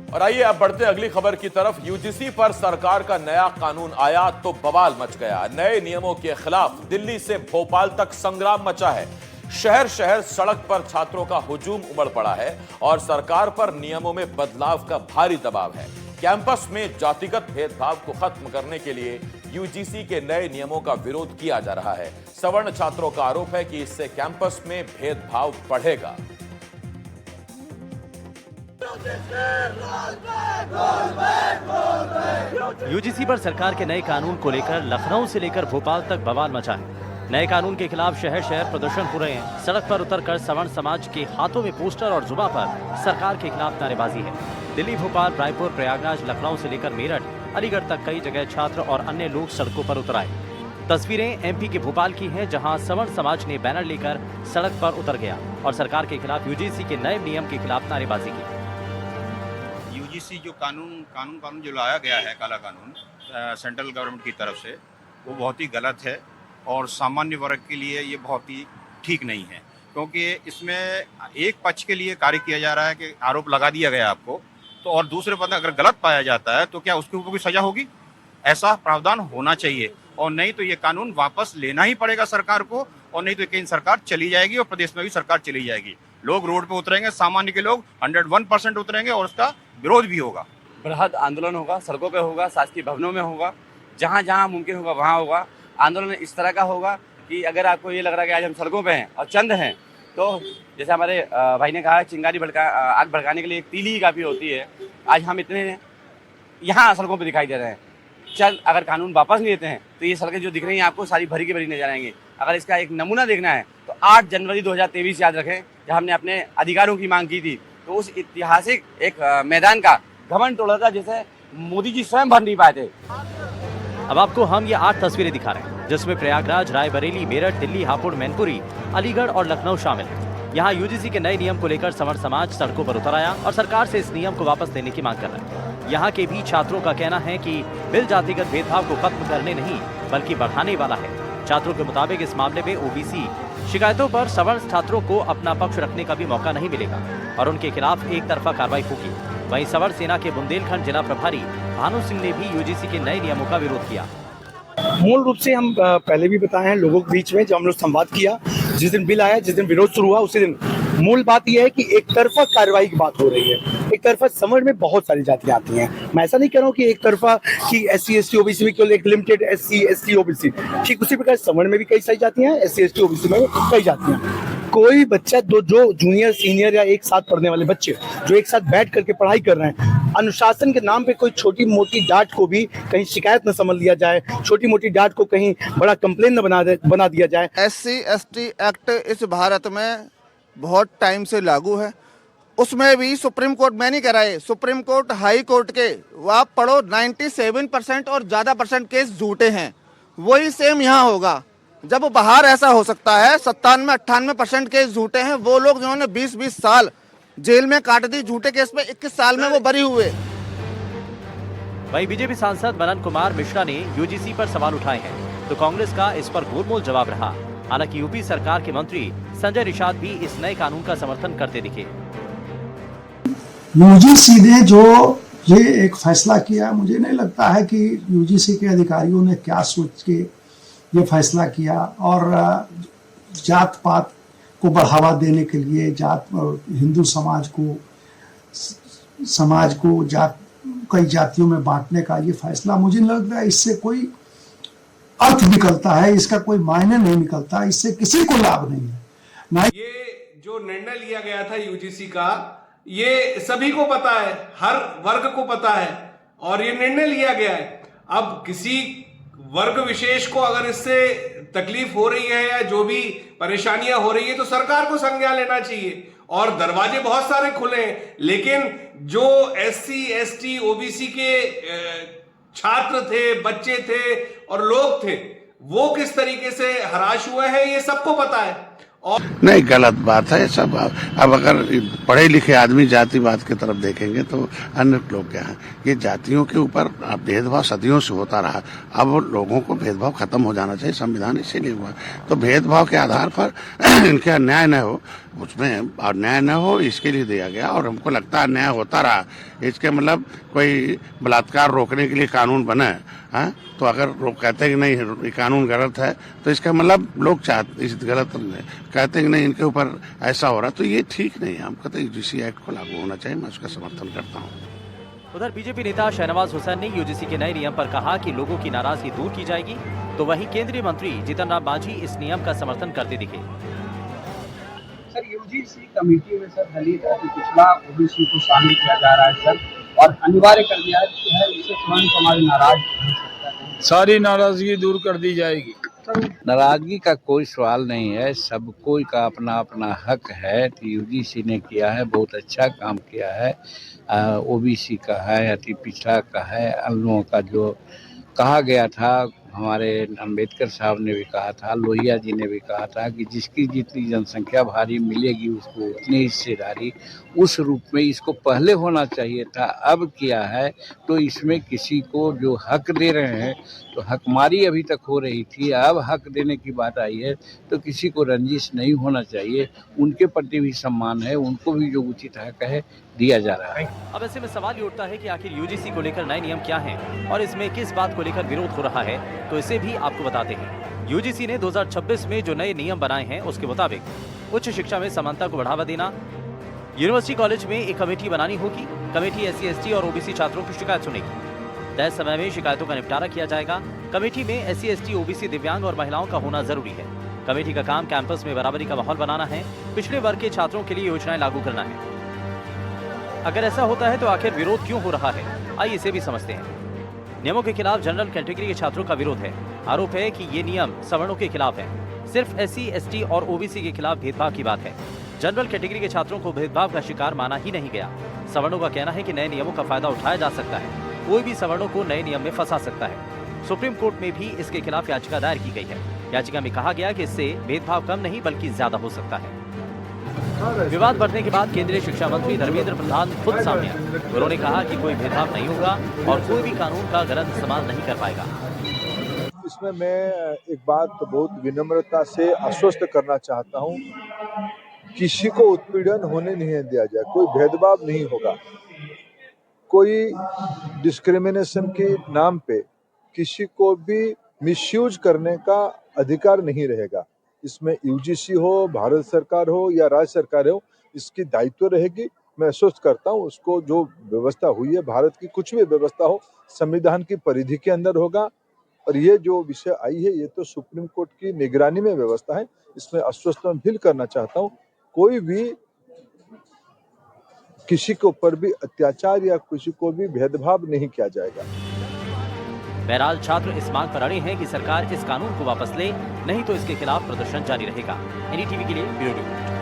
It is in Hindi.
और आइए अब बढ़ते अगली खबर की तरफ। यूजीसी पर सरकार का नया कानून आया तो बवाल मच गया। नए नियमों के खिलाफ दिल्ली से भोपाल तक संग्राम मचा है। शहर शहर सड़क पर छात्रों का हुजूम उमड़ पड़ा है और सरकार पर नियमों में बदलाव का भारी दबाव है। कैंपस में जातिगत भेदभाव को खत्म करने के लिए यूजीसी के नए नियमों का विरोध किया जा रहा है। सवर्ण छात्रों का आरोप है कि इससे कैंपस में भेदभाव बढ़ेगा। यूजीसी पर सरकार के नए कानून को लेकर लखनऊ से लेकर भोपाल तक बवाल मचा है। नए कानून के खिलाफ शहर शहर प्रदर्शन हो रहे हैं। सड़क पर उतरकर सवर्ण समाज के हाथों में पोस्टर और जुबान पर सरकार के खिलाफ नारेबाजी है। दिल्ली, भोपाल, रायपुर, प्रयागराज, लखनऊ से लेकर मेरठ, अलीगढ़ तक कई जगह छात्र और अन्य लोग सड़कों पर उतर आए। तस्वीरें एमपी के भोपाल की हैं, जहां सवर्ण समाज ने बैनर लेकर सड़क पर उतर गया और सरकार के खिलाफ यूजीसी के नए नियम के खिलाफ नारेबाजी की। यूजीसी जो कानून जो लाया गया है, काला कानून सेंट्रल गवर्नमेंट की तरफ से, वो बहुत ही गलत है और सामान्य वर्ग के लिए ये बहुत ही ठीक नहीं है, क्योंकि इसमें एक पक्ष के लिए कार्य किया जा रहा है कि आरोप लगा दिया गया आपको, तो और दूसरे पक्ष अगर गलत पाया जाता है तो क्या उसके ऊपर कोई सजा होगी? ऐसा प्रावधान होना चाहिए, और नहीं तो ये कानून वापस लेना ही पड़ेगा सरकार को, और नहीं तो कहीं सरकार चली जाएगी और प्रदेश में भी सरकार चली जाएगी। लोग रोड पे उतरेंगे, सामान्य के लोग 101% उतरेंगे और उसका विरोध भी होगा। बृहद आंदोलन होगा, सड़कों पे होगा, शासकीय भवनों में होगा, जहाँ जहाँ मुमकिन होगा वहाँ होगा। आंदोलन इस तरह का होगा कि अगर आपको ये लग रहा है कि आज हम सड़कों पे हैं और चंद हैं, तो जैसे हमारे भाई ने कहा, चिंगारी आग भड़काने के लिए एक तीली ही काफ़ी होती है। आज हम इतने यहाँ सड़कों पे दिखाई दे रहे हैं। चल अगर कानून वापस नहीं लेते हैं तो ये सड़कें जो दिख रही हैं आपको सारी भरी की भरी नजर आएंगी। अगर इसका एक नमूना देखना है तो 8 जनवरी 2023 याद रखें, जब हमने अपने अधिकारों की मांग की थी, तो उस ऐतिहासिक एक मैदान का घमंड तोड़ा था जिसे मोदी जी स्वयं भर नहीं पाए थे। अब आपको हम ये 8 तस्वीरें दिखा रहे हैं, जिसमें प्रयागराज, रायबरेली, मेरठ, दिल्ली, हापुड़, मैनपुरी, अलीगढ़ और लखनऊ शामिल है। यहाँ यूजीसी के नए नियम को लेकर सवर्ण समाज सड़कों पर उतर आया और सरकार से इस नियम को वापस लेने की मांग कर रहा है। यहाँ के भी छात्रों का कहना है कि बिल जातिगत भेदभाव को खत्म करने नहीं बल्कि बढ़ाने वाला है। छात्रों के मुताबिक इस मामले में ओबीसी शिकायतों पर सवर्ण छात्रों को अपना पक्ष रखने का भी मौका नहीं मिलेगा और उनके खिलाफ एक तरफा कार्रवाई होगी। वहीं सवर्ण सेना के बुंदेलखंड जिला प्रभारी भानु सिंह ने भी यूजीसी के नए नियमों का विरोध किया। मूल रूप से हम पहले भी बताए हैं लोगों के बीच में, जब हम लोग संवाद किया, जिस दिन बिल आया, जिस दिन विरोध शुरू हुआ, उसी दिन मूल बात यह है कि एक तरफा कार्रवाई की बात हो रही है। एक तरफा समझ में बहुत सारी जातियां आती हैं। मैं ऐसा नहीं कह रहा हूँ कि एक तरफा कि SC ST OBC में केवल एक लिमिटेड SC ST OBC, ठीक उसी प्रकार समझ में भी कई सारी जातियां हैं, SC ST OBC में कई जातियां। कोई बच्चा जो जूनियर सीनियर या एक साथ पढ़ने वाले बच्चे जो एक साथ बैठ करके पढ़ाई कर रहे हैं, अनुशासन के नाम पे कोई छोटी मोटी डांट को भी कहीं शिकायत न समझ लिया जाए, छोटी मोटी डांट को कहीं बड़ा कंप्लेन न बना दिया जाए। SC ST एक्ट इस भारत में बहुत टाइम से लागू है। उसमें भी सुप्रीम कोर्ट, मैं नहीं कह रहा है, सुप्रीम कोर्ट, हाई कोर्ट के वो आप पढ़ो 97% और ज़्यादा परसेंट केस झूठे हैं। वही सेम यहाँ होगा। जब बाहर ऐसा हो सकता है 97-98% केस झूठे हैं, वो लोग जिन्होंने 20-20 साल जेल में काट दी झूठे केस पे, 21 साल में वो बरी हुए। वहीं बीजेपी सांसद मनन कुमार मिश्रा ने यूजीसी पर सवाल उठाए हैं, तो कांग्रेस का इस पर गोलमोल जवाब रहा। हालांकि यूपी सरकार के मंत्री संजय निषाद भी इस नए कानून का समर्थन करते दिखे। यूजीसी ने जो ये एक फैसला किया, मुझे नहीं लगता है कि यूजीसी के अधिकारियों ने क्या सोच के ये फैसला किया, और जात पात को बढ़ावा देने के लिए हिंदू समाज को कई जातियों में बांटने का ये फैसला, मुझे नहीं लगता इससे कोई अर्थ निकलता है, इसका कोई मायने नहीं निकलता, इससे किसी को लाभ नहीं है। ये जो निर्णय लिया गया था यूजीसी का, ये सभी को पता है, हर वर्ग को पता है, और ये निर्णय लिया गया है। अब किसी वर्ग विशेष को अगर इससे तकलीफ हो रही है या जो भी परेशानियां हो रही है, तो सरकार को संज्ञान लेना चाहिए। और दरवाजे बहुत सारे खुले हैं, लेकिन जो SC ST OBC के छात्र थे, बच्चे थे और लोग थे, वो किस तरीके से हराश हुए हैं, ये सबको पता है। और नहीं, गलत बात है सब। अब अगर पढ़े लिखे आदमी जातिवाद की तरफ देखेंगे तो अन्य लोग क्या हैं, ये जातियों के ऊपर भेदभाव सदियों से होता रहा। अब लोगों को भेदभाव खत्म हो जाना चाहिए, संविधान इसीलिए हुआ। तो भेदभाव के आधार पर इनके अन्याय न हो, उसमें और न्याय न हो इसके लिए दिया गया, और हमको लगता है न्याय होता रहा। इसके मतलब कोई बलात्कार रोकने के लिए कानून बना है, तो अगर लोग कहते हैं कि नहीं ये कानून गलत है, तो इसका मतलब लोग चाहते इस गलत कहते हैं कि नहीं इनके ऊपर ऐसा हो रहा, तो ये ठीक नहीं है। हम कहते हैं यूजीसी एक्ट को लागू होना चाहिए, मैं उसका समर्थन करता हूँ। उधर बीजेपी नेता शहनवाज हुसैन ने यूजीसी के नए नियम पर कहा कि लोगों की नाराजगी दूर की जाएगी, तो वहीं केंद्रीय मंत्री जीतन राम मांझी इस नियम का समर्थन करते दिखे। सर, यूजीसी कमेटी में सर दलित अति पिछड़ा ओबीसी को शामिल किया जा रहा है सर, और अनिवार्य कर दिया है, इससे तुरंत समाज नाराज हो सकता है। सारी नाराजगी दूर कर दी जाएगी। नाराजगी का कोई सवाल नहीं है, सबको का अपना अपना हक है। तो यूजीसी ने किया है, बहुत अच्छा काम किया है। ओबीसी का है, अति पिछड़ा का है, अन्य लोगों का जो कहा गया था, हमारे अंबेडकर साहब ने भी कहा था, लोहिया जी ने भी कहा था कि जिसकी जितनी जनसंख्या भारी मिलेगी उसको उतनी हिस्सेदारी, उस रूप में इसको पहले होना चाहिए था। अब किया है तो इसमें किसी को जो हक दे रहे हैं तो हकमारी अभी तक हो रही थी, अब हक देने की बात आई है तो किसी को रंजिश नहीं होना चाहिए। उनके प्रति भी सम्मान है, उनको भी जो उचित हक है दिया जा रहा है। अब ऐसे में सवाल ये उठता है कि आखिर यूजीसी को लेकर नए नियम क्या हैं और इसमें किस बात को लेकर विरोध हो रहा है, तो इसे भी आपको बताते हैं। यूजीसी ने 2026 में जो नए नियम बनाए हैं उसके मुताबिक उच्च शिक्षा में समानता को बढ़ावा देना, यूनिवर्सिटी कॉलेज में एक कमेटी बनानी होगी। कमेटी SC ST और OBC छात्रों की शिकायत सुनेगी। तय समय में शिकायतों का निपटारा किया जाएगा। कमेटी में SC ST OBC दिव्यांग और महिलाओं का होना जरूरी है। कमेटी का काम कैंपस में बराबरी का माहौल बनाना है, पिछड़े वर्ग के छात्रों के लिए योजनाएं लागू करना है। अगर ऐसा होता है तो आखिर विरोध क्यों हो रहा है, आइए इसे भी समझते हैं। नियमों के खिलाफ जनरल कैटेगरी के छात्रों का विरोध है। आरोप है कि ये नियम सवर्णों के खिलाफ है। सिर्फ SC ST और OBC के खिलाफ भेदभाव की बात है। जनरल कैटेगरी के छात्रों को भेदभाव का शिकार माना ही नहीं गया। सवर्णों का कहना है कि नए नियमों का फायदा उठाया जा सकता है, कोई भी सवर्णों को नए नियम में फंसा सकता है। सुप्रीम कोर्ट में भी इसके खिलाफ याचिका दायर की गई है। याचिका में कहा गया कि इससे भेदभाव कम नहीं बल्कि ज्यादा हो सकता है। विवाद बढ़ने के बाद केंद्रीय शिक्षा मंत्री धर्मेंद्र प्रधान खुद सामने आए। उन्होंने कहा कि कोई भेदभाव नहीं होगा और कोई भी कानून का गलत इस्तेमाल नहीं कर पाएगा। इसमें मैं एक बात बहुत विनम्रता से आश्वस्त करना चाहता हूं, किसी को उत्पीड़न होने नहीं दिया जाए, कोई भेदभाव नहीं होगा, कोई डिस्क्रिमिनेशन के नाम पे किसी को भी मिसयूज करने का अधिकार नहीं रहेगा। इसमें यूजीसी हो, भारत सरकार हो या राज्य सरकार हो, इसकी दायित्व रहेगी। मैं आश्वस्त करता हूँ, उसको जो व्यवस्था हुई है, भारत की कुछ भी व्यवस्था हो, संविधान की परिधि के अंदर होगा। और ये जो विषय आई है, ये तो सुप्रीम कोर्ट की निगरानी में व्यवस्था है। इसमें आश्वस्त मैं फील करना चाहता हूँ, कोई भी किसी के ऊपर भी अत्याचार या किसी को भी भेदभाव नहीं किया जाएगा। बहरहाल छात्र इस मांग पर अड़े हैं कि सरकार इस कानून को वापस ले, नहीं तो इसके खिलाफ प्रदर्शन जारी रहेगा। NDTV के लिए ब्यूरो रिपोर्ट।